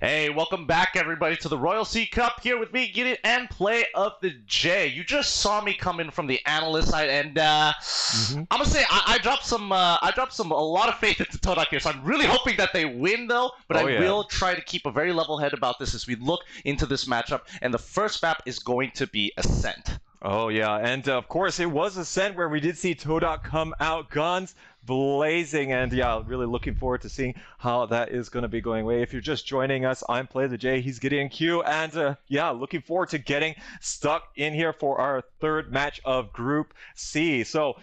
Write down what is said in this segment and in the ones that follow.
Hey, welcome back, everybody, to the Royal Sea Cup. Here with me, Gideon, and PlayOfTheJay. You just saw me come in from the analyst side, and I'm gonna say I dropped a lot of faith into TODAK here. So I'm really hoping that they win, though. But I will try to keep a very level head about this as we look into this matchup. And the first map is going to be Ascent. Oh yeah, and of course it was Ascent where we did see TODAK come out guns blazing, and yeah, really looking forward to seeing how that is going to be going away. If you're just joining us, I'm PlayOfTheJay, he's Gideon Q, and yeah, looking forward to getting stuck in here for our third match of Group C. So,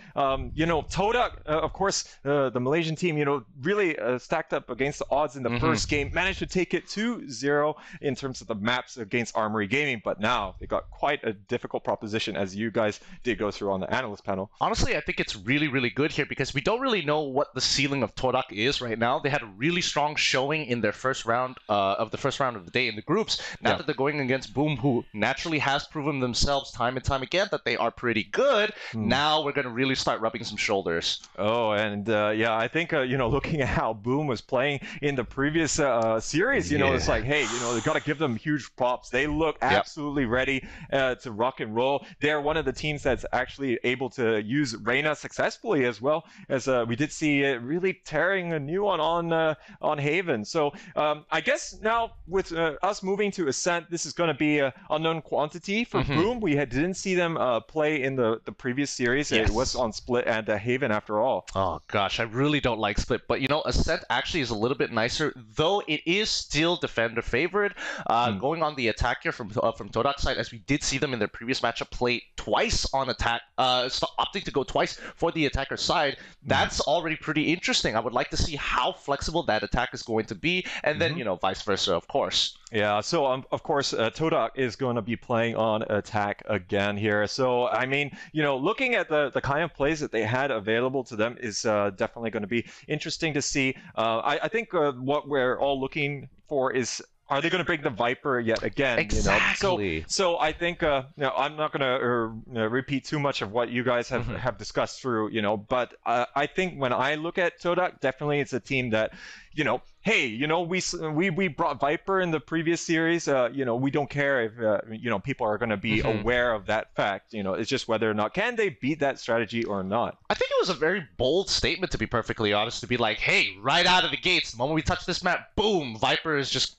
you know, TODAK, of course, the Malaysian team, you know, really stacked up against the odds in the first game, managed to take it 2-0 in terms of the maps against Armory Gaming, but now they got quite a difficult proposition, as you guys did go through on the analyst panel. Honestly, I think it's really, really good here because we don't really know what the ceiling of TODAK is right now. They had a really strong showing in their first round of the day in the groups. Now that they're going against Boom, who naturally has proven themselves time and time again that they are pretty good, now we're going to really start rubbing some shoulders. Oh, and yeah, I think, you know, looking at how Boom was playing in the previous series, you know, it's like, hey, you know, they got to give them huge props. They look absolutely ready to rock and roll. They're one of the teams that's actually able to use Reyna successfully, as well as we did see it really tearing a new one on Haven. So I guess now with us moving to Ascent, this is going to be an unknown quantity for Boom. We didn't see them play in the previous series. It was on Split and Haven after all. Oh gosh, I really don't like Split, but you know, Ascent actually is a little bit nicer, though it is still defender favored. Going on the attack here from TODAK's side, as we did see them in their previous matchup play twice on attack, opting to go twice for the attacker side. That's already pretty interesting. I would like to see how flexible that attack is going to be, and then, you know, vice versa, of course. Yeah, so of course, TODAK is going to be playing on attack again here. So, I mean, you know, looking at the kind of plays that they had available to them is definitely going to be interesting to see. I think what we're all looking for is, are they going to bring the Viper yet again? Exactly. You know? So I think, you know, I'm not going to repeat too much of what you guys have discussed through, you know, but I think when I look at TODAK, definitely it's a team that, you know, hey, you know, we brought Viper in the previous series. You know, we don't care if you know, people are going to be aware of that fact. You know, it's just whether or not can they beat that strategy or not. I think it was a very bold statement, to be perfectly honest, to be like, hey, right out of the gates, the moment we touch this map, boom, Viper is just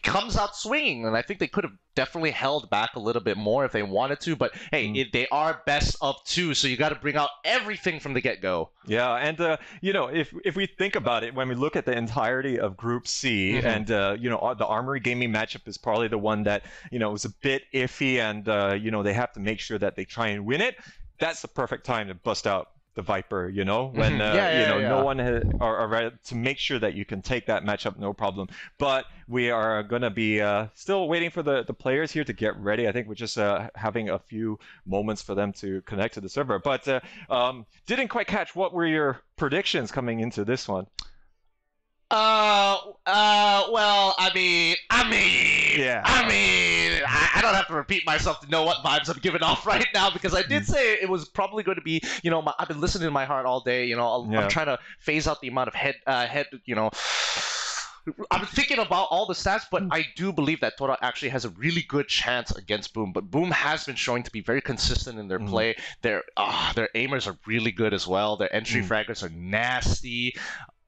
comes out swinging. And I think they could have definitely held back a little bit more if they wanted to, but hey, they are best of two, so you got to bring out everything from the get-go. Yeah, and you know, if we think about it, when we look at the entirety of Group C, and you know, the Armory Gaming matchup is probably the one that, you know, was a bit iffy, and you know, they have to make sure that they try and win it. That's the perfect time to bust out the Viper, you know, when you know, no one are ready to make sure that you can take that matchup, no problem. But we are going to be still waiting for the players here to get ready. I think we're just having a few moments for them to connect to the server. But didn't quite catch, what were your predictions coming into this one? Well, I mean, I don't have to repeat myself to know what vibes I'm giving off right now, because I did say it was probably going to be, you know, I've been listening to my heart all day, you know, I'm trying to phase out the amount of head, you know, I'm thinking about all the stats, but I do believe that TODAK actually has a really good chance against Boom. But Boom has been showing to be very consistent in their play. Their aimers are really good as well. Their entry fraggers are nasty.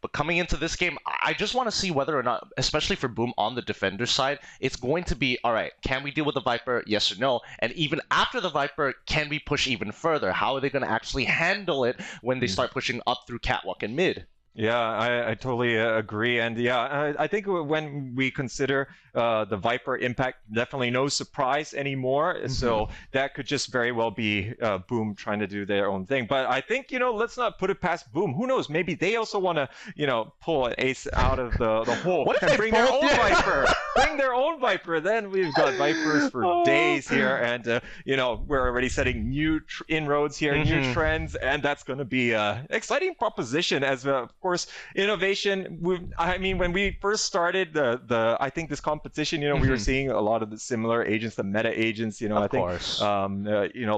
But coming into this game, I just want to see whether or not, especially for Boom on the defender side, it's going to be, all right, can we deal with the Viper, yes or no? And even after the Viper, can we push even further? How are they going to actually handle it when they start pushing up through Catwalk and mid? Yeah, I totally agree. And yeah, I think when we consider the Viper impact, definitely no surprise anymore. So that could just very well be Boom trying to do their own thing. But I think, you know, let's not put it past Boom. Who knows? Maybe they also want to, you know, pull an ace out of the hole. What if they bring their own Viper? Bring their own Viper. Then we've got Vipers for days here. And, you know, we're already setting new inroads here, new trends. And that's going to be an exciting proposition, as course, innovation. I mean, when we first started I think this competition, we were seeing a lot of the similar agents, the meta agents, I think,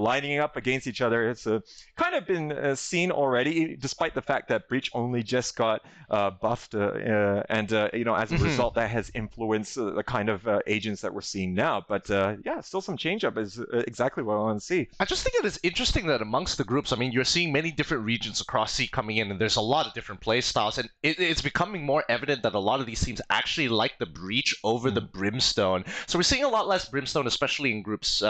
lining up against each other. It's kind of been seen already, despite the fact that Breach only just got buffed, and as a result, that has influenced the kind of agents that we're seeing now. But yeah, still some change up is exactly what I want to see. I just think it is interesting that amongst the groups, I mean, you're seeing many different regions across C coming in, and there's a lot of different play styles, and it's becoming more evident that a lot of these teams actually like the Breach over the Brimstone. So we're seeing a lot less Brimstone, especially in groups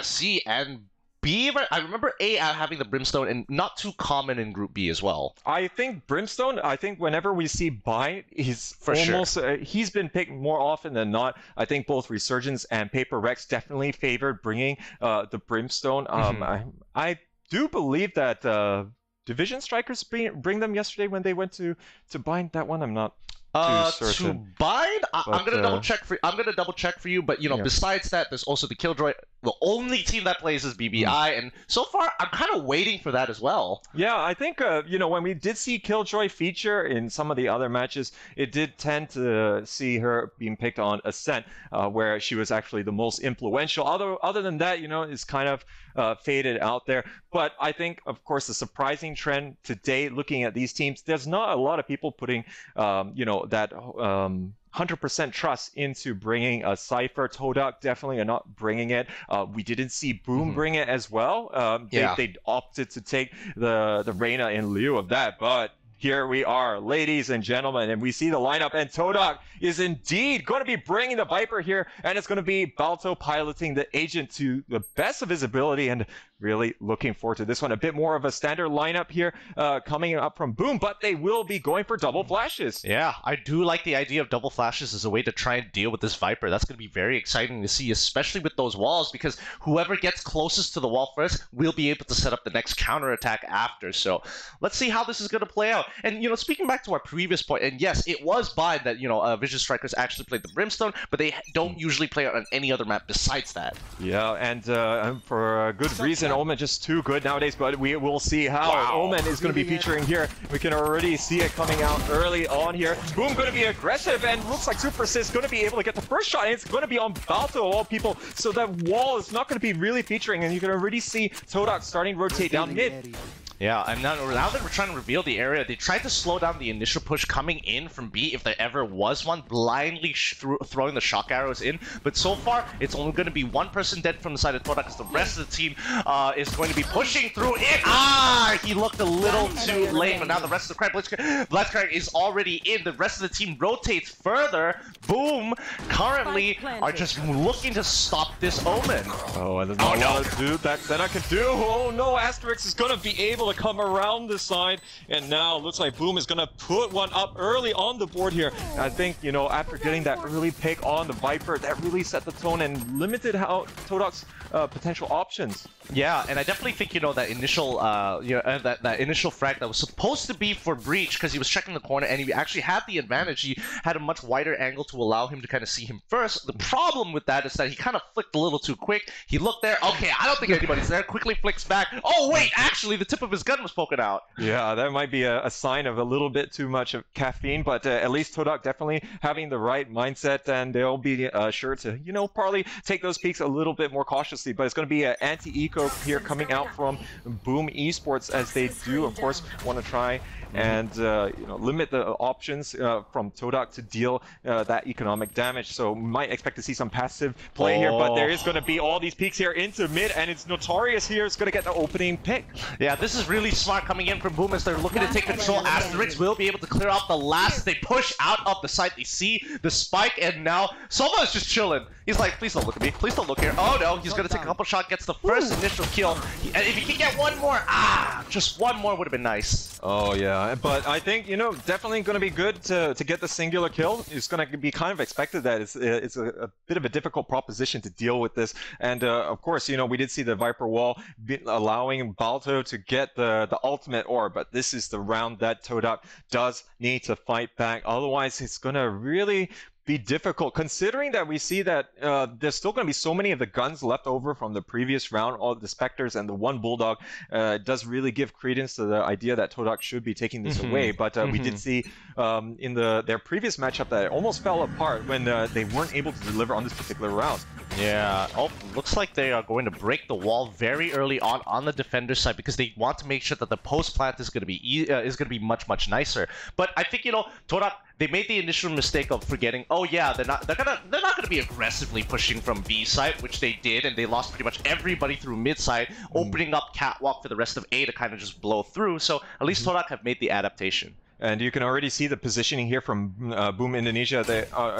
C and B. I remember A having the Brimstone, and not too common in Group B as well. I think Brimstone, whenever we see Bind, he's he's been picked more often than not. I think both Resurgence and Paper Rex definitely favored bringing the Brimstone. I do believe that Division Strikers bring them yesterday when they went to Bind. That one I'm not too certain. To Bind, I'm gonna double check for you. But besides that, there's also the Killjoy. The only team that plays is BBI, and so far I'm kind of waiting for that as well. Yeah, I think when we did see Killjoy feature in some of the other matches, it did tend to see her being picked on Ascent, where she was actually the most influential. Other than that, it's kind of faded out there. But I think, of course, the surprising trend today, looking at these teams, there's not a lot of people putting that 100% trust into bringing a Cypher. TODAK definitely are not bringing it. We didn't see Boom bring it as well. They opted to take the Reyna in lieu of that, but here we are, ladies and gentlemen, and we see the lineup, and TODAK is indeed going to be bringing the Viper here, and it's going to be Balto piloting the agent to the best of his ability, and really looking forward to this one. A bit more of a standard lineup here coming up from Boom, but they will be going for double flashes. Yeah, I do like the idea of double flashes as a way to try and deal with this Viper. That's going to be very exciting to see, especially with those walls, because whoever gets closest to the wall first will be able to set up the next counterattack after. So let's see how this is going to play out. And, speaking back to our previous point, and yes, it was Bind that, Vision Strikers actually played the Brimstone, but they don't usually play it on any other map besides that. Yeah, and for a good reason, Omen just too good nowadays, but we will see how Omen is going to be featuring here. We can already see it coming out early on here. Boom going to be aggressive, and looks like Super Assist going to be able to get the first shot, and it's going to be on Balto of all people, so that wall is not going to be really featuring, and you can already see TODAK starting to rotate down mid. Yeah, and now that we're trying to reveal the area, they tried to slow down the initial push coming in from B, if there ever was one, blindly throwing the shock arrows in. But so far, it's only going to be one person dead from the side of TODAK, because the rest of the team is going to be pushing through it. He looked a little too late, but now the rest of the Blitzcrank is already in. The rest of the team rotates further. Boom currently are just looking to stop this Omen. Oh, and there's not a lot to do that I can do. Oh no, Asterix is going to be able to come around the side, and now looks like Boom is going to put one up early on the board here. I think, after getting that early pick on the Viper, that really set the tone and limited how TODAK's potential options. Yeah, and I definitely think, that initial that initial frag that was supposed to be for Breach, because he was checking the corner and he actually had the advantage. He had a much wider angle to allow him to kind of see him first. The problem with that is that he kind of flicked a little too quick. He looked there, okay, I don't think anybody's there, quickly flicks back. Oh wait, actually the tip of his gun was poking out. Yeah, that might be a sign of a little bit too much of caffeine, but at least TODAK definitely having the right mindset, and they'll be sure to, probably take those peaks a little bit more cautiously. But it's going to be an anti-eco here coming out from Boom Esports, as they do, of course, want to try and limit the options from TODAK to deal that economic damage. So might expect to see some passive play here, but there is going to be all these peaks here into mid, and it's Notorious here is going to get the opening pick. Yeah, this is really smart coming in from Boom as they're looking to take control. Asterix will be able to clear out the last. They push out of the site. They see the spike, and now Sova is just chilling. He's like, please don't look at me. Please don't look here. Oh no, he's going to take a couple shots, gets the first initial kill. And if he can get one more, just one more would have been nice. Oh yeah, but I think, definitely going to be good to get the singular kill. It's going to be kind of expected that it's a bit of a difficult proposition to deal with this. And of course, we did see the Viper wall allowing Balto to get the ultimate orb, but this is the round that TODAK does need to fight back. Otherwise, it's going to really be difficult, considering that we see that there's still going to be so many of the guns left over from the previous round. All the Spectres and the one Bulldog does really give credence to the idea that TODAK should be taking this away. But we did see in their previous matchup that it almost fell apart when they weren't able to deliver on this particular round. Yeah. Oh, looks like they are going to break the wall very early on the defender side because they want to make sure that the post plant is going to be much nicer. But I think, you know, TODAK, they made the initial mistake of forgetting. Oh yeah, they're not gonna be aggressively pushing from B side, which they did, and they lost pretty much everybody through mid side, opening up catwalk for the rest of A to kind of just blow through. So at least TODAK have made the adaptation. And you can already see the positioning here from Boom Indonesia,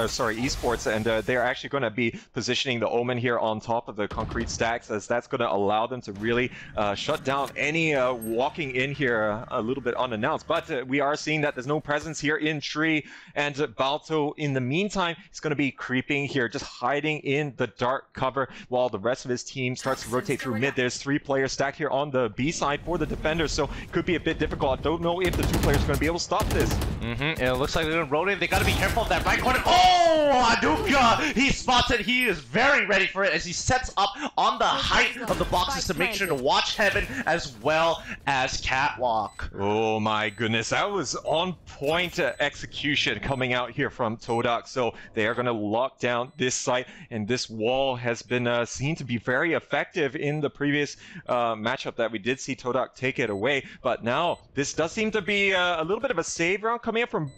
sorry, Esports, and they're actually going to be positioning the Omen here on top of the concrete stacks, as that's going to allow them to really shut down any walking in here a little bit unannounced. But we are seeing that there's no presence here in tree, and Balto, in the meantime, is going to be creeping here, just hiding in the dark cover while the rest of his team starts to rotate through mid. There's 3 players stacked here on the B side for the defenders, so it could be a bit difficult. I don't know if the 2 players are going to be able to stop this. And it looks like they're going to rotate. They got to be careful of that right corner. Oh, Aduka! He spots it. He is very ready for it as he sets up on the height of the boxes to make sure to watch Heaven as well as Catwalk. Oh my goodness, that was on point execution coming out here from TODAK. So they are going to lock down this site, and this wall has been seen to be very effective in the previous matchup that we did see TODAK take it away. But now this does seem to be a little bit of a save round coming up from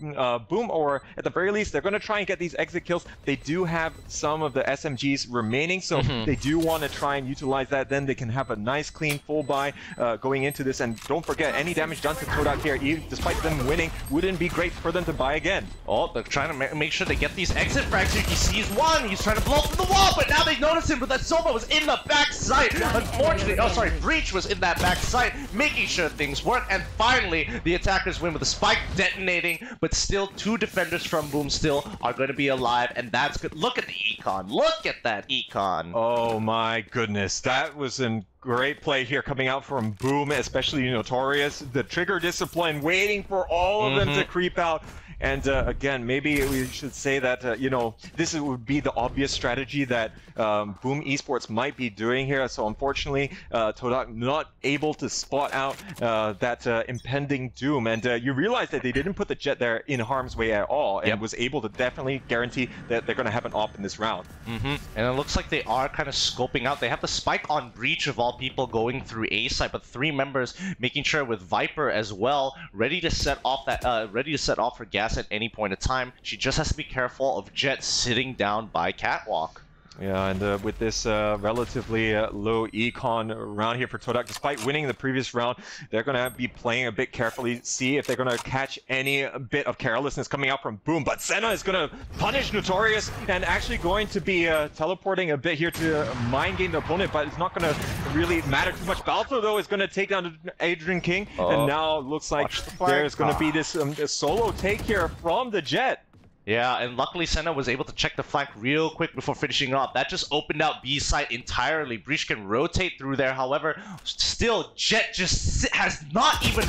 Boom, or at the very least they're going to try and get these exit kills. They do have some of the SMGs remaining, so they do want to try and utilize that. Then they can have a nice clean full buy going into this. And don't forget, any damage done to TODAK here, even despite them winning, wouldn't be great for them to buy again. Oh, they're trying to make sure they get these exit frags here. He sees one, he's trying to blow through the wall, but now they notice him, but that Sova was in the back site. Unfortunately, oh sorry, Breach was in that back site, making sure things work. And finally, the attackers win with a spike detonating, but still 2 defenders from Boom still are going to be alive, and that's good. Look at the econ. Look at that econ. Oh my goodness, that was a great play here coming out from Boom, especially Notorious. The trigger discipline, waiting for all of them to creep out. And again, maybe we should say that, you know, this would be the obvious strategy that Boom Esports might be doing here. So unfortunately, TODAK not able to spot out that impending doom. And you realize that they didn't put the Jet there in harm's way at all, and was able to definitely guarantee that they're going to have an op in this round. And it looks like they are kind of scoping out. They have the spike on Breach of all people going through A side, but 3 members making sure with Viper as well, ready to set off her gas at any point in time. She just has to be careful of Jet sitting down by Catwalk. Yeah, and with this relatively low econ round here for TODAK, despite winning the previous round, they're going to be playing a bit carefully, see if they're going to catch any bit of carelessness coming out from Boom. But Senna is going to punish Notorious and actually going to be teleporting a bit here to mind game the opponent, but it's not going to really matter too much. Balto, though, is going to take down Adrian King, and now it looks like there's going to be this solo take here from the Jet. Yeah, and luckily Senna was able to check the flank real quick before finishing off. That just opened out B side entirely. Breach can rotate through there. However, still Jet just has not even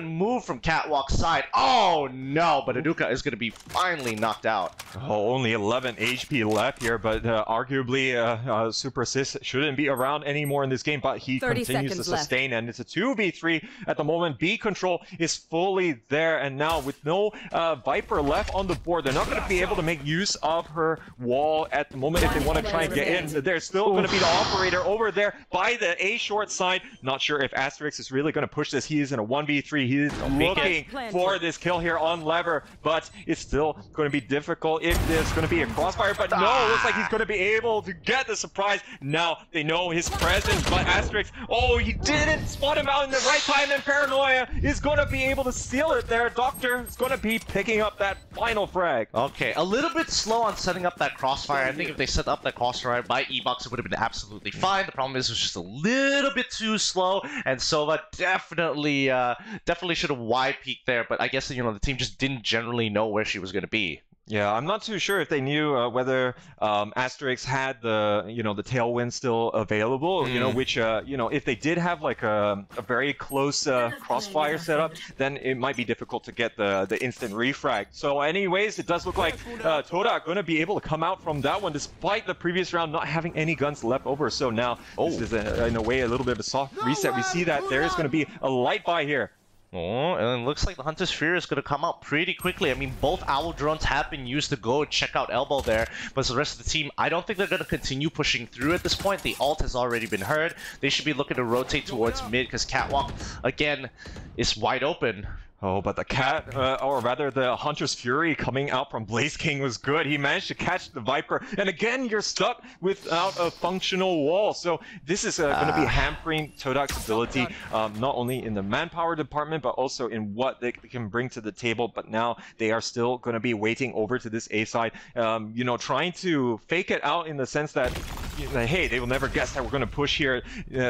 moved from Catwalk's side. Oh no, but Aduka is going to be finally knocked out. Oh, only 11 HP left here, but arguably Super Assist shouldn't be around anymore in this game, but he continues to sustain, and it's a 2v3 at the moment. B control is fully there, and now with no Viper left on the board, they're not going to be able to make use of her wall at the moment if they want to try and get in. There's still going to be the operator over there by the A short side. Not sure if Asterix is really going to push this. He is in a 1v3. He is looking for this kill here on Lever, but it's still going to be difficult if there's going to be a crossfire. But no, it looks like he's going to be able to get the surprise. Now they know his presence, but Asterix, oh, he didn't spot him out in the right time, and Paranoia is going to be able to steal it there. Doctor is going to be picking up that final frag. Okay, a little bit slow on setting up that crossfire. I think if they set up that crossfire by E-Box, it would have been absolutely fine. The problem is it was just a little bit too slow, and Sova definitely should have wide peeked there, but I guess, you know, the team just didn't generally know where she was going to be. Yeah, I'm not too sure if they knew whether Asterix had the the tailwind still available. Which if they did have like a very close crossfire setup, then it might be difficult to get the instant refrag. So, anyways, it does look like TODAK going to be able to come out from that one despite the previous round not having any guns left over. So now this is in a way a little bit of a soft reset. We see that there is going to be a light buy here. Oh, and it looks like the Hunter's Fury is going to come out pretty quickly. I mean, both Owl drones have been used to go and check out Elbow there, but the rest of the team, I don't think they're going to continue pushing through at this point. The ult has already been heard. They should be looking to rotate towards mid because Catwalk, again, is wide open. Oh, but the cat, or rather the Hunter's Fury coming out from Blaze King was good. He managed to catch the Viper, and again, you're stuck without a functional wall. So this is going to be hampering TODAK's ability, not only in the manpower department, but also in what they can bring to the table. But now they are still going to be waiting over to this A side, trying to fake it out in the sense that, hey, they will never guess that we're going to push here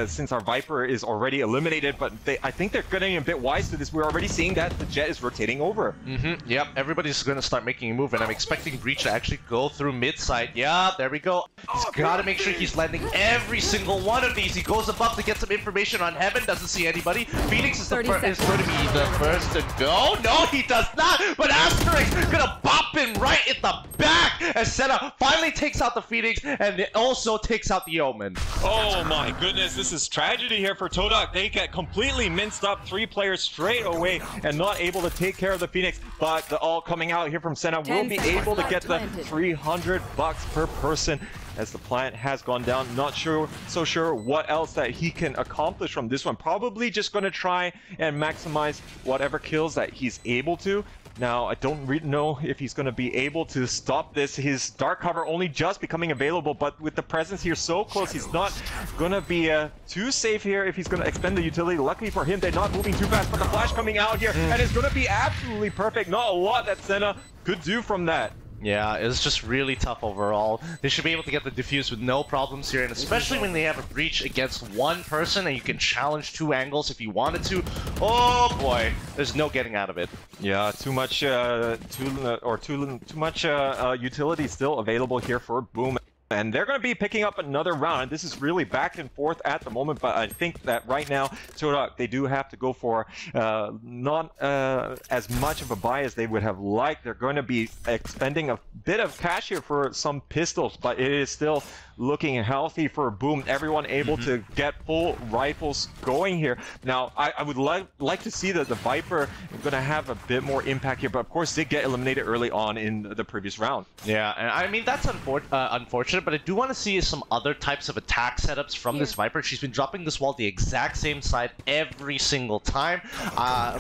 since our Viper is already eliminated. But I think they're getting a bit wise to this. We're already seeing that the Jet is rotating over. Yep, everybody's going to start making a move, and I'm expecting Breach to actually go through mid side. Yeah, there we go. He's got to make sure he's landing every single one of these. He goes above to get some information on Heaven, doesn't see anybody. Phoenix is going to be the first to go. No, he does not, but Asterix gonna bop him right in the back as Senna finally takes out the Phoenix, and it also takes out the Omen. Oh my goodness, this is tragedy here for TODAK. They get completely minced up, 3 players straight away, and not able to take care of the Phoenix, but the ult coming out here from Senna will be able to get the $300 per person as the plant has gone down. Not so sure what else that he can accomplish from this one. Probably just going to try and maximize whatever kills that he's able to. Now, I don't really know if he's going to be able to stop this. His dark cover only just becoming available, but with the presence here so close, he's not going to be too safe here if he's going to expend the utility. Luckily for him, they're not moving too fast, but the flash coming out here, and it's going to be absolutely perfect. Not a lot that Senna could do from that. Yeah, it's just really tough overall. They should be able to get the defuse with no problems here, and especially when they have a breach against one person and you can challenge 2 angles if you wanted to. Oh boy, there's no getting out of it. Yeah, too much utility still available here for Boom. And they're going to be picking up another round. This is really back and forth at the moment, but I think that right now, TODAK, they do have to go for not as much of a buy as they would have liked. They're going to be expending a bit of cash here for some pistols, but it is still looking healthy for Boom. Everyone able to get full rifles going here. Now, I would like to see that the Viper going to have a bit more impact here, but of course did get eliminated early on in the previous round. Yeah, and I mean, that's unfortunate, but I do want to see some other types of attack setups from this Viper. She's been dropping this wall the exact same side every single time.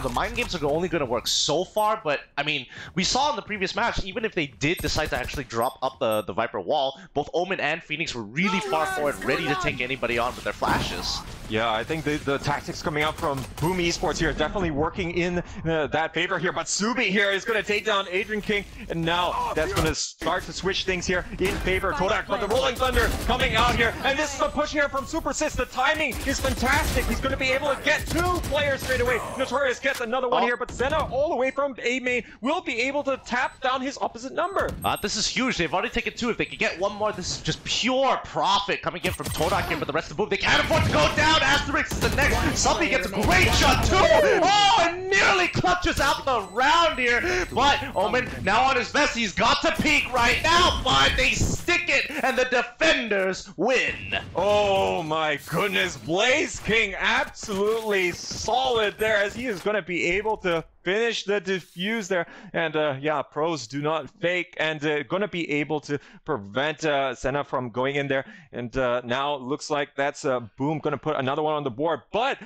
The mind games are only going to work so far, but I mean, we saw in the previous match, even if they did decide to actually drop up the Viper wall, both Omen and Phoenix were really far forward, ready to take anybody on with their flashes. Yeah, I think the tactics coming out from Boom Esports here definitely working in that favor here, but Subi here is going to take down Adrian King, and now that's going to start to switch things here in favor of TODAK, but the Rolling Thunder coming out here, and this is a push here from Super Sis. The timing is fantastic. He's going to be able to get 2 players straight away. Notorious gets another one here, but Senna all the way from A main will be able to tap down his opposite number. This is huge. They've already taken 2. If they could get 1 more, this is just pure profit coming in from TODAK here for the rest of the move. They can't afford to go down. Asterix is the next. Somebody gets a great shot too. Oh, and nearly clutches out the round here. But Omen now on his vest. He's got to peek right now, but they stick it, and the defenders win. Oh my goodness, Blaze King absolutely solid there, as he is going to be able to finish the defuse there. And yeah, pros do not fake, and going to be able to prevent Senna from going in there. And now looks like that's Boom going to put another one on the board. But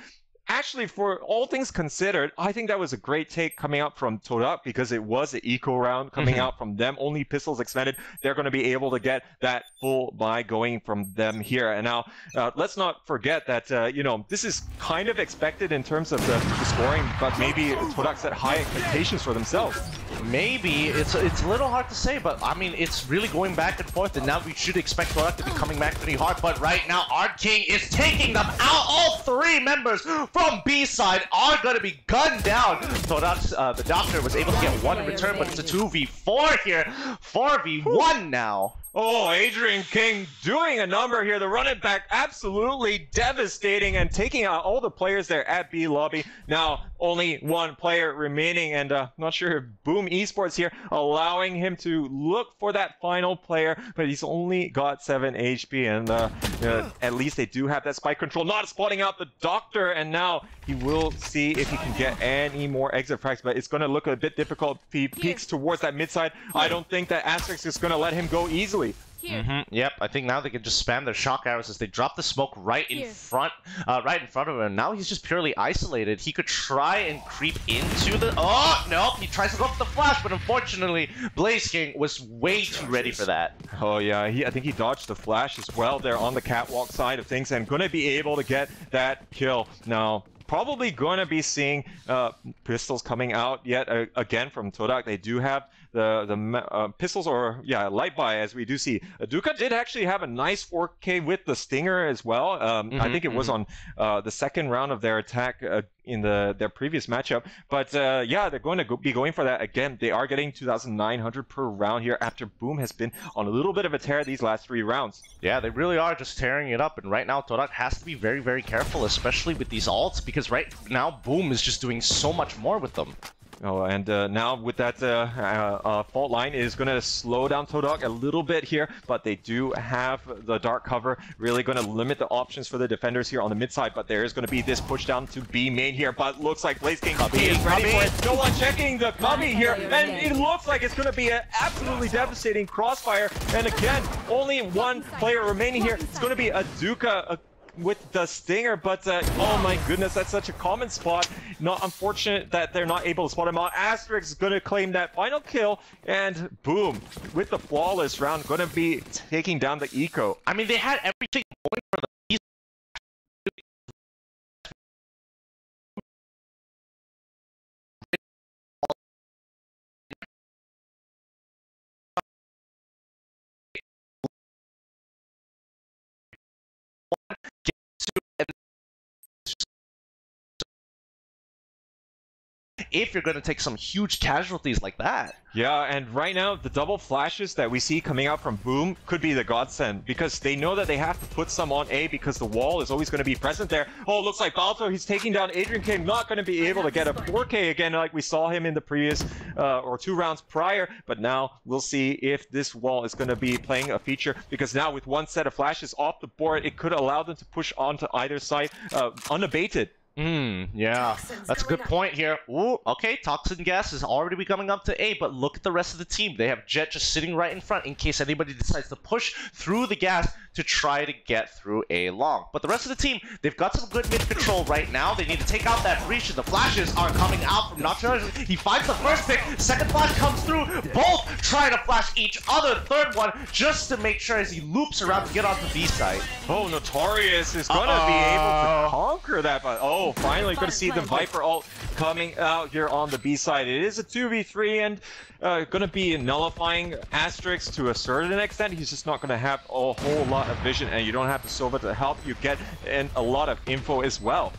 actually, for all things considered, I think that was a great take coming out from TODAK, because it was an eco round coming out from them. Only pistols expended. They're going to be able to get that full buy going from them here. And now, let's not forget that, you know, this is kind of expected in terms of the scoring, but maybe TODAK set high expectations for themselves. Maybe. It's a little hard to say, but I mean, it's really going back and forth, and now we should expect TODAK to be coming back pretty hard. But right now, ArtKing is taking them out. All 3 members from B side are going to be gunned down. TODAK's the Doctor was able to get 1 in return, but it's a 2v4 here. 4v1 now. Oh, Adrian King doing a number here. The running back absolutely devastating and taking out all the players there at B lobby. Now, only 1 player remaining, and not sure if Boom Esports here allowing him to look for that final player, but he's only got 7 HP, and at least they do have that spike control. Not spotting out the Doctor, and now he will see if he can get any more exit frags, but it's going to look a bit difficult if he peeks towards that mid side. I don't think that Asterix is going to let him go easily. Yep, I think now they can just spam their shock arrows as they drop the smoke right in front of him. And now he's just purely isolated. He could try and creep into the... Oh, no, he tries to go up the flash, but unfortunately, BlazeKing was way too ready for that. Oh, yeah, I think he dodged the flash as well there on the catwalk side of things and going to be able to get that kill. Now, probably going to be seeing pistols coming out yet again from TODAK. They do have the pistols, or yeah, light buy, as we do see. Duka did actually have a nice 4K with the Stinger as well. I think it was on the second round of their attack in their previous matchup. But yeah, they're going to be going for that again. They are getting 2,900 per round here after Boom has been on a little bit of a tear these last 3 rounds. Yeah, they really are just tearing it up. And right now, TODAK has to be very, very careful, especially with these ults, because right now, Boom is just doing so much more with them. Oh, and now with that fault line is going to slow down TODAK a little bit here, but they do have the dark cover, really going to limit the options for the defenders here on the mid side, but there is going to be this push down to B main here, but looks like BlazeKing is ready for it. No one checking the Cubby here, and it looks like it's going to be an absolutely devastating crossfire, and again, only 1 player remaining here. It's going to be a Duka with the Stinger, but oh my goodness, that's such a common spot. Not unfortunate that they're not able to spot him out. Asterix is going to claim that final kill, and Boom, with the flawless round, going to be taking down the eco. I mean, they had everything going for them. If you're going to take some huge casualties like that. Yeah, and right now, the double flashes that we see coming out from Boom could be the godsend, because they know that they have to put some on A because the wall is always going to be present there. Oh, looks like Balto, he's taking down Adrian King, not going to be able to get a 4K again like we saw him in the previous, or 2 rounds prior, but now we'll see if this wall is going to be playing a feature, because now with 1 set of flashes off the board, it could allow them to push onto either side unabated. Yeah, that's a good point here. Ooh, okay, Toxin Gas is already be coming up to A, but look at the rest of the team. They have Jet just sitting right in front in case anybody decides to push through the gas to try to get through A long. But the rest of the team, they've got some good mid control right now. They need to take out that breach, and the flashes are coming out from Nocturne. He finds the first pick, second flash comes through, both trying to flash each other, third one, just to make sure as he loops around to get onto B side. Oh, Notorious is going to be able to conquer that, but oh, finally going to see the Viper ult coming out here on the B side. It is a 2v3 and going to be nullifying Asterix to a certain extent. He's just not going to have a whole lot of vision, and you don't have the Sova to help you get a lot of info as well.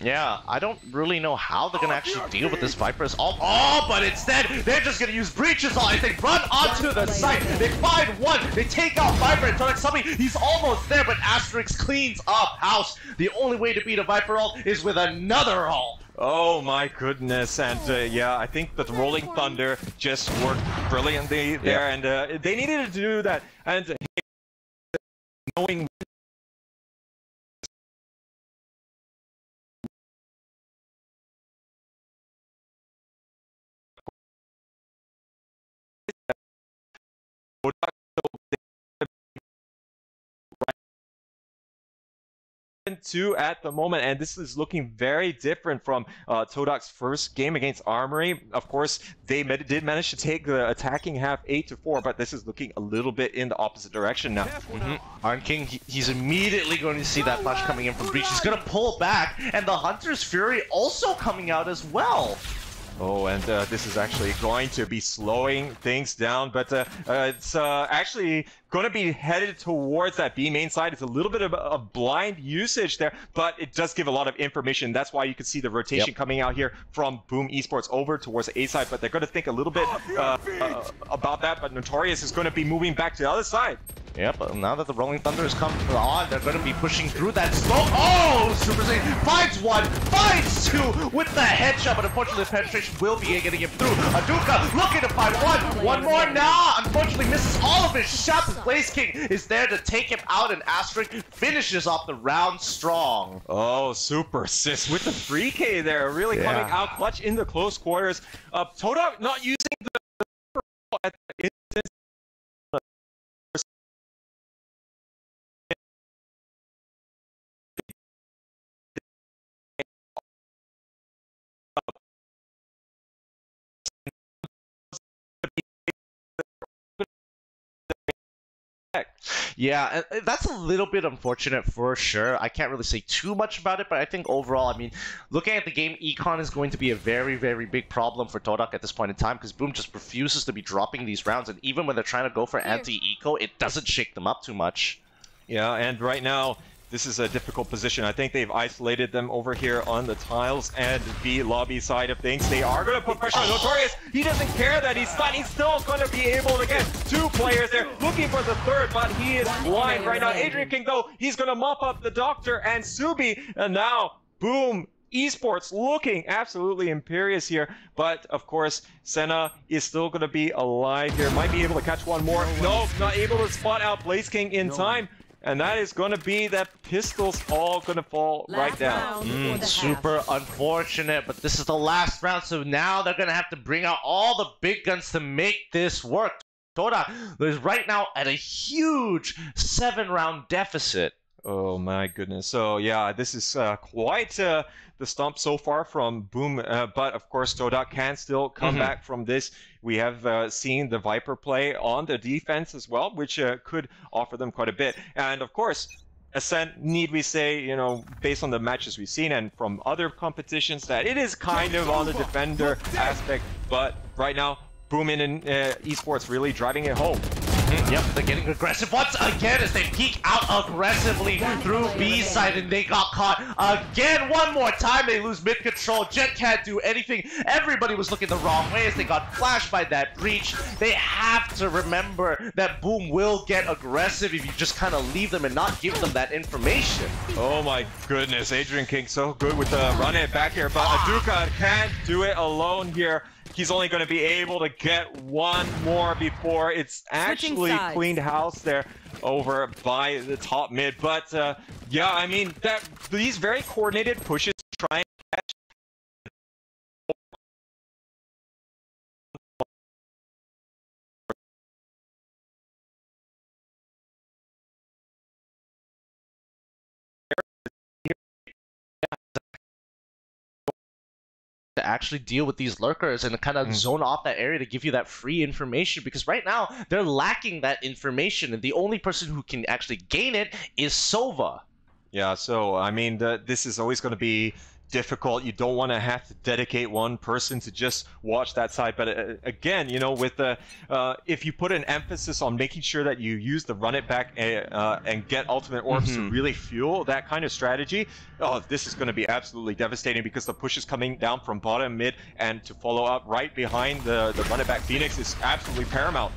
Yeah, I don't really know how they're going to actually deal with this Viper's ult. Oh, but instead, they're just going to use Breach's ult. They run onto the site. They find one. They take out Viper and TODAK Subby. He's almost there, but Asterix cleans up house. The only way to beat a Viper ult is with another ult. Oh my goodness, and yeah, I think that the Rolling Thunder just worked brilliantly there, and they needed to do that, and knowing two at the moment, and this is looking very different from TODAK's first game against Armory. Of course, they did manage to take the attacking half 8-4, but this is looking a little bit in the opposite direction now. ArtKing, he's immediately going to see that flash coming in from Breach. He's going to pull back, and the Hunter's Fury also coming out as well. Oh, and this is actually going to be slowing things down, but it's actually going to be headed towards that B main side. It's a little bit of a blind usage there, but it does give a lot of information. That's why you can see the rotation coming out here from Boom Esports over towards the A side, but they're going to think a little bit about that, but Notorious is going to be moving back to the other side. Yep, but now that the Rolling Thunder has come on, they're going to be pushing through that smoke. Oh, Super Saiyan finds one, finds two with the headshot, but unfortunately the penetration will be getting him through. Aduka looking to find one more now. Unfortunately misses all of his shots. Blaze King is there to take him out, and Asterisk finishes off the round strong. Oh, Super Sis with the 3K there, really coming out clutch in the close quarters. TODAK not using the at the instance. Yeah, that's a little bit unfortunate for sure. I can't really say too much about it, but I think overall, I mean, looking at the game, Econ is going to be a very, very big problem for TODAK at this point in time, because Boom just refuses to be dropping these rounds, and even when they're trying to go for anti-eco, it doesn't shake them up too much. Yeah, and right now, this is a difficult position. I think they've isolated them over here on the tiles and the lobby side of things. They are going to put pressure on Notorious. He doesn't care that he's stunned. He's still going to be able to get two players there, looking for the third, but he is blind right now. Adrian King, though, he's going to mop up the Doctor and Subi, and now, Boom Esports looking absolutely imperious here, but of course Senna is still going to be alive here. Might be able to catch one more. No, not able to spot out Blaze King in time. And that is going to be that pistol's all going to fall right down. Super unfortunate, but this is the last round, so now they're going to have to bring out all the big guns to make this work. TODAK is right now at a huge 7-round deficit. Oh my goodness. So yeah, this is quite the stomp so far from Boom, but of course TODAK can still come back from this. We have seen the Viper play on the defense as well, which could offer them quite a bit. And of course, Ascent, need we say, you know, based on the matches we've seen and from other competitions, that it is kind of on the defender aspect, but right now, Boom in Esports really driving it home. Yep, they're getting aggressive once again as they peek out aggressively through B side, and they got caught again. One more time, they lose mid control. Jet can't do anything. Everybody was looking the wrong way as they got flashed by that breach. They have to remember that Boom will get aggressive if you just kind of leave them and not give them that information. Oh my goodness, Adrian King so good with the run it back here, but Aduka can't do it alone here. He's only going to be able to get one more before it's actually cleaned house there over by the top mid. But yeah, I mean, these very coordinated pushes try and catch. To actually deal with these lurkers and kind of zone off that area to give you that free information, because right now they're lacking that information, and the only person who can actually gain it is Sova. Yeah, so I mean, this is always going to be difficult. You don't want to have to dedicate one person to just watch that side, but again, you know, with the if you put an emphasis on making sure that you use the run it back and get ultimate orbs to really fuel that kind of strategy, oh, this is going to be absolutely devastating, because the push is coming down from bottom mid, and to follow up right behind the run it back Phoenix is absolutely paramount.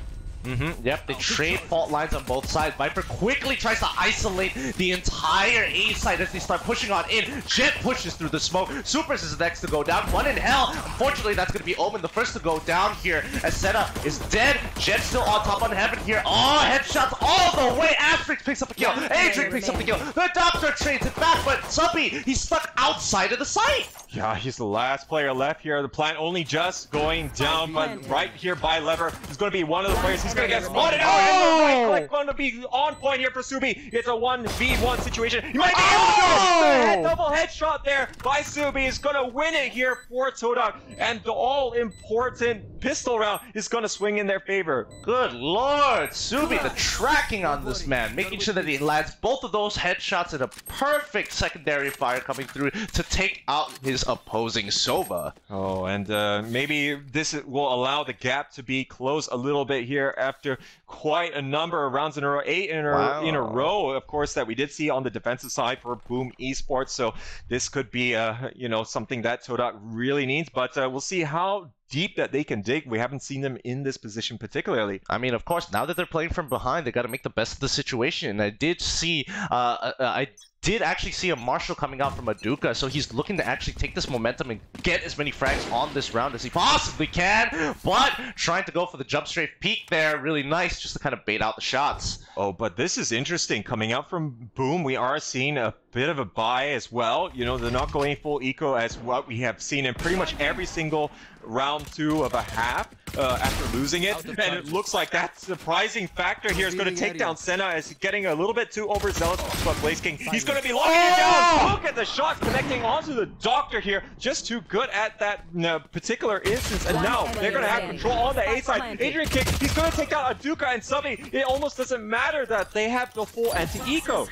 Yep, they trade fault lines on both sides. Viper quickly tries to isolate the entire A side as they start pushing on in. Jet pushes through the smoke. Supers is the next to go down. One in hell. Unfortunately, that's going to be Omen, the first to go down here, as Senna is dead. Jet still on top on Heaven here. Oh, headshots all the way. Asterisk picks up a kill. Adrian picks up the kill. The Doctor trades it back, but Subby, he's stuck outside of the site. Yeah, he's the last player left here. The plant only just going down, but right here by lever is going to be one of the players. He's gonna get spotted out, and the right click gonna be on point here for Subi. It's a 1v1 situation. He might be able to do it! The double headshot there by Subi is gonna win it here for TODAK, and the all-important pistol round is gonna swing in their favor. Good lord, Subi, the tracking on this man, making sure that he lands both of those headshots in a perfect secondary fire coming through to take out his opposing Sova. Oh, and maybe this will allow the gap to be closed a little bit here after quite a number of rounds in a row, 8 in a row, of course, that we did see on the defensive side for Boom Esports. So this could be, you know, something that TODAK really needs, but we'll see how deep that they can dig. We haven't seen them in this position particularly. I mean, of course, now that they're playing from behind, they got to make the best of the situation. And I did see, I did actually see a Marshall coming out from Aduka, so he's looking to actually take this momentum and get as many frags on this round as he possibly can, but trying to go for the jump strafe peek there, really nice, just to kind of bait out the shots. Oh, but this is interesting. Coming out from Boom, we are seeing a bit of a buy as well. You know, they're not going full eco as what we have seen in pretty much every single round 2 of a half after losing it. And it looks like that surprising factor here is going to take down Senna as he's getting a little bit too overzealous. But Blaze King, he's going to be locking it down. Look at the shots connecting onto the Doctor here. Just too good at that particular instance. And now they're going to have control on the A side. Adrian Kick, he's going to take down Aduka and Subby. It almost doesn't matter that they have the full anti-eco.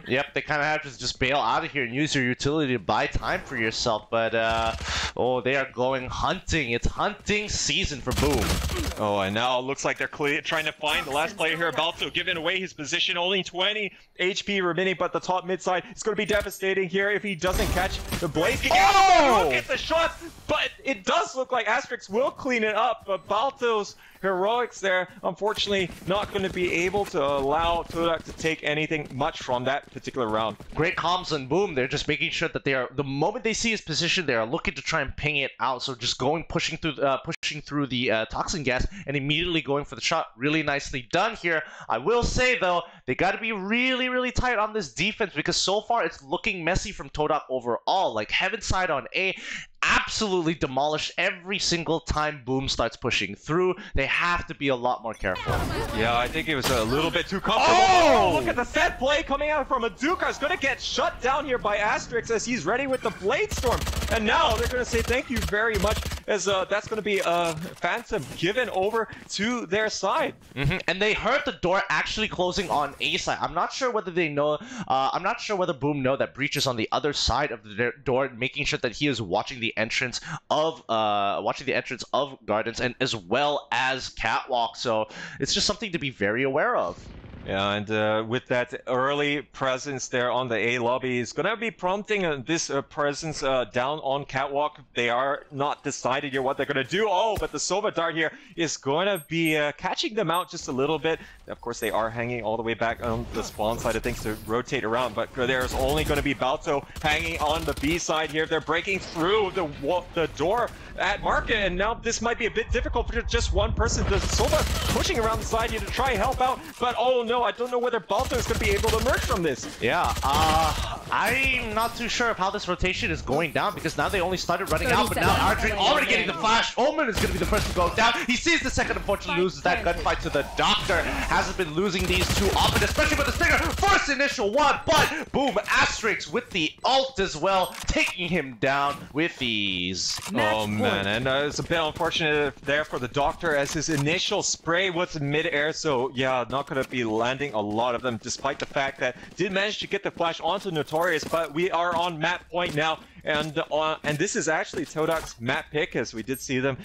Yep, they kind of have to just bail out of here and use your utility to buy time for yourself. But, oh, they are going hunting. It's hunting season for Boom. Oh, and now it looks like they're trying to find the last player here, Balto, giving away his position. Only 20 HP remaining, but the top mid side is going to be devastating here if he doesn't catch the Blaze King. Oh! Look at the shot! But it does look like Asterix will clean it up, but Balto's heroics there, unfortunately, not going to be able to allow TODAK to take anything much from that particular round. Great comms on Boom. They're just making sure that they are, the moment they see his position, they are looking to try and ping it out. So just pushing through the toxin gas and immediately going for the shot. Really nicely done here. I will say though, they got to be really, really tight on this defense because so far it's looking messy from TODAK overall. Like Heaven side on A, absolutely demolished every single time Boom starts pushing through. They have to be a lot more careful. Yeah, I think it was a little bit too comfortable. Oh, look at the set play coming out from Aduka. Is going to get shut down here by Asterix as he's ready with the Blade Storm. And now they're going to say thank you very much as that's going to be Phantom given over to their side. And they heard the door actually closing on A side. I'm not sure whether they know, I'm not sure whether Boom know that Breach is on the other side of the door, making sure that he is watching the entrance of Gardens and as well as Catwalk. So it's just something to be very aware of. Yeah, and with that early presence there on the A lobby is going to be prompting this presence down on Catwalk. They are not decided yet what they're going to do. Oh, but the Sova Dart here is going to be catching them out just a little bit. Of course, they are hanging all the way back on the spawn side of things to rotate around, but there's only going to be Balto hanging on the B side here. They're breaking through the door at Market, and now this might be a bit difficult for just one person. The Sova pushing around the side here to try and help out, but oh no, I don't know whether Balto is going to be able to emerge from this. Yeah, I'm not too sure of how this rotation is going down because now they only started running out, but now Ardrick already getting the flash. Omen is going to be the first to go down. He sees the second, unfortunately loses that gunfight to the Doctor. Hasn't been losing these too often, especially with the Stinger. First initial one, but Boom, Asterix with the ult as well, taking him down with ease. Oh man, and it's a bit unfortunate there for the Doctor as his initial spray was in mid-air, so yeah, not going to be landing a lot of them, despite the fact that did manage to get the flash onto Notorious, but we are on map point now. And this is actually TODAK's map pick, as we did see them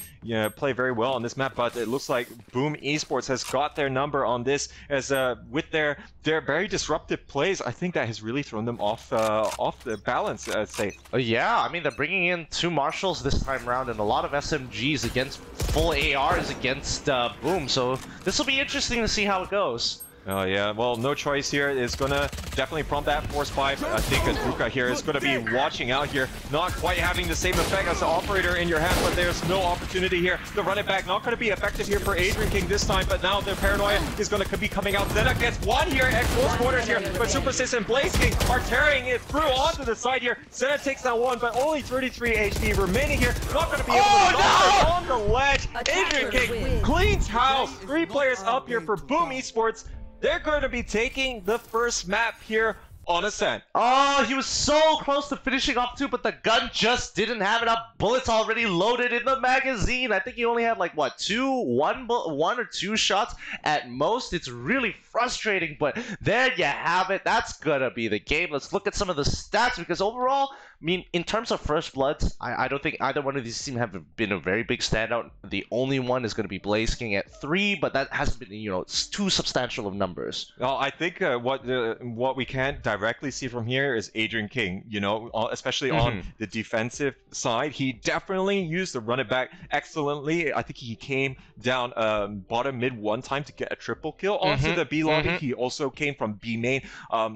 play very well on this map, but it looks like Boom Esports has got their number on this, as with their very disruptive plays, I think that has really thrown them off the balance, I'd say. Yeah, I mean, they're bringing in 2 Marshals this time around and a lot of SMGs against full ARs against Boom, so this will be interesting to see how it goes. Oh yeah, well, no choice here. It's gonna definitely prompt that force 5. I think Azuka here is gonna be watching out here, not quite having the same effect as the operator in your hand, but there's no opportunity here. The run it back not gonna be effective here for Adrian King this time, but now the paranoia is gonna be coming out. TODAK gets one here at close quarters here, but Super Sis and Blaze King are tearing it through onto the side here. TODAK takes down one, but only 33 HP remaining here. Not gonna be able to knock her on the ledge. Adrian King cleans house. 3 players up here for Boom Esports. They're going to be taking the first map here on Ascent. Oh, he was so close to finishing off too, but the gun just didn't have enough bullets already loaded in the magazine. I think he only had like, what, one or two shots at most. It's really frustrating, but there you have it. That's going to be the game. Let's look at some of the stats, because overall, I mean, in terms of first bloods, I don't think either one of these teams have been a very big standout. The only one is going to be Blaze King at 3, but that hasn't been, you know, it's too substantial of numbers. Well, I think what we can't directly see from here is Adrian King, you know, especially on the defensive side. He definitely used the run it back excellently. I think he came down bottom mid one time to get a triple kill onto the B lobby. He also came from B main.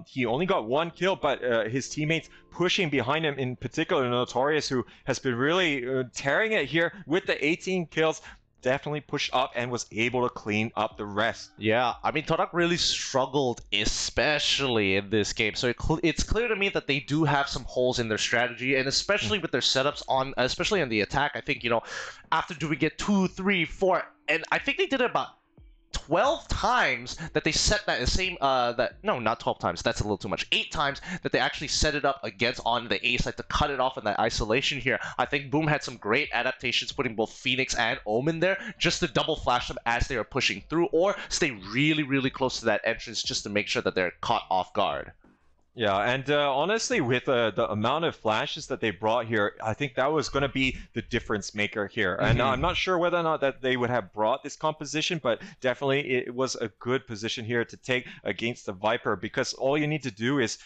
He only got 1 kill, but his teammates pushing behind him, in particular Notorious, who has been really tearing it here with the 18 kills, definitely pushed up and was able to clean up the rest. Yeah, I mean, TODAK really struggled, especially in this game. So it's clear to me that they do have some holes in their strategy, and especially with their setups especially on the attack. I think, you know, after do we get 2, 3, 4, and I think they did it about 12 times that they set that same no, not 12 times, that's a little too much, 8 times that they actually set it up against on the A side to cut it off in that isolation here. I think Boom had some great adaptations, putting both Phoenix and Omen there just to double flash them as they are pushing through, or stay really close to that entrance just to make sure that they're caught off guard. Yeah, and honestly, with the amount of flashes that they brought here, I think that was going to be the difference maker here. And I'm not sure whether or not that they would have brought this composition, but definitely it was a good position here to take against the Viper, because all you need to do is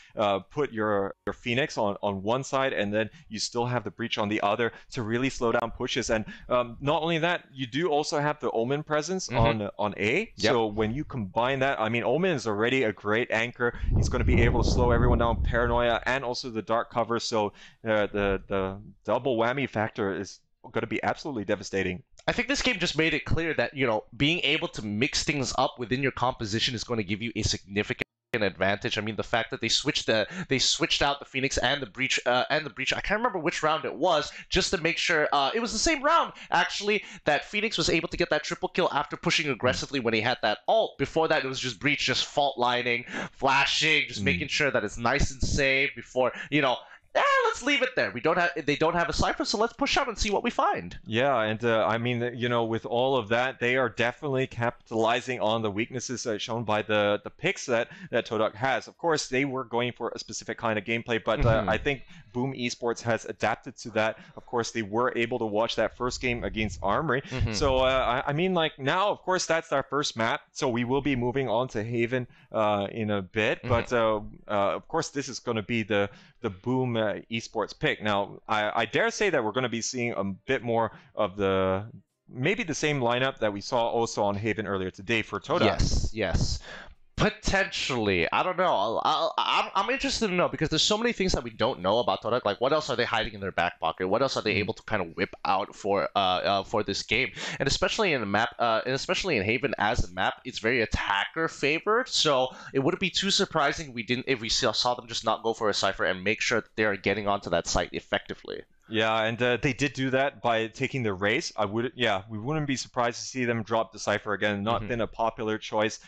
put your Phoenix on one side, and then you still have the Breach on the other to really slow down pushes. And not only that, you do also have the Omen presence on A. Yep. So when you combine that, I mean, Omen is already a great anchor. He's going to be able to slow everyone down, paranoia, and also the dark cover. So the double whammy factor is going to be absolutely devastating. I think this game just made it clear that, you know, being able to mix things up within your composition is going to give you a significant advantage. I mean, the fact that they switched out the Phoenix and the Breach, I can't remember which round it was, just to make sure it was the same round actually that Phoenix was able to get that triple kill after pushing aggressively when he had that ult. Before that, it was just Breach just fault lining, flashing, just making sure that it's nice and safe before, you know, let's leave it there. They don't have a Cypher, so let's push out and see what we find. Yeah, and I mean, you know, with all of that, they are definitely capitalizing on the weaknesses shown by the picks that TODAK has. Of course, they were going for a specific kind of gameplay, but I think Boom Esports has adapted to that. Of course, they were able to watch that first game against Armory. So, I mean, like, now, of course, that's our first map, so we will be moving on to Haven in a bit, but of course, this is going to be the Boom Esports pick. Now, I dare say that we're going to be seeing a bit more of maybe the same lineup that we saw also on Haven earlier today for TODAK. Yes. Potentially. I don't know. I'm interested to know, because there's so many things that we don't know about TODAK. Like, what else are they hiding in their back pocket? What else are they able to kind of whip out for this game? And especially in a map, and especially in Haven as a map, it's very attacker favored. So it wouldn't be too surprising if we saw them just not go for a Cypher and make sure that they are getting onto that site effectively. Yeah, and they did do that by taking the race. We wouldn't be surprised to see them drop the Cypher again. Not been a popular choice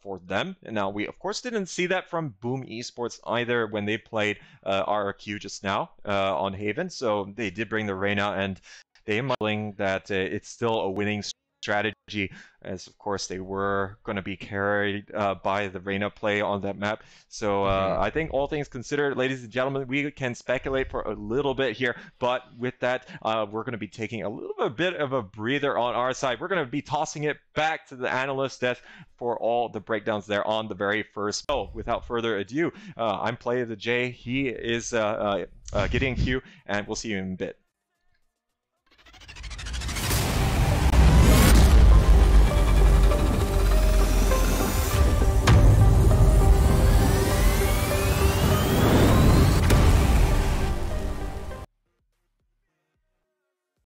for them. And now we, of course, didn't see that from Boom Esports either when they played RRQ just now on Haven. So they did bring the Reyna, and they are modeling that it's still a winning strategy, as of course they were going to be carried by the Reyna play on that map. So I think all things considered, ladies and gentlemen, we can speculate for a little bit here, but with that, we're going to be taking a little bit of a breather on our side. We're going to be tossing it back to the analyst desk for all the breakdowns there on the very first. So without further ado, I'm PlayOfTheJay. He is Gideon Q, and we'll see you in a bit.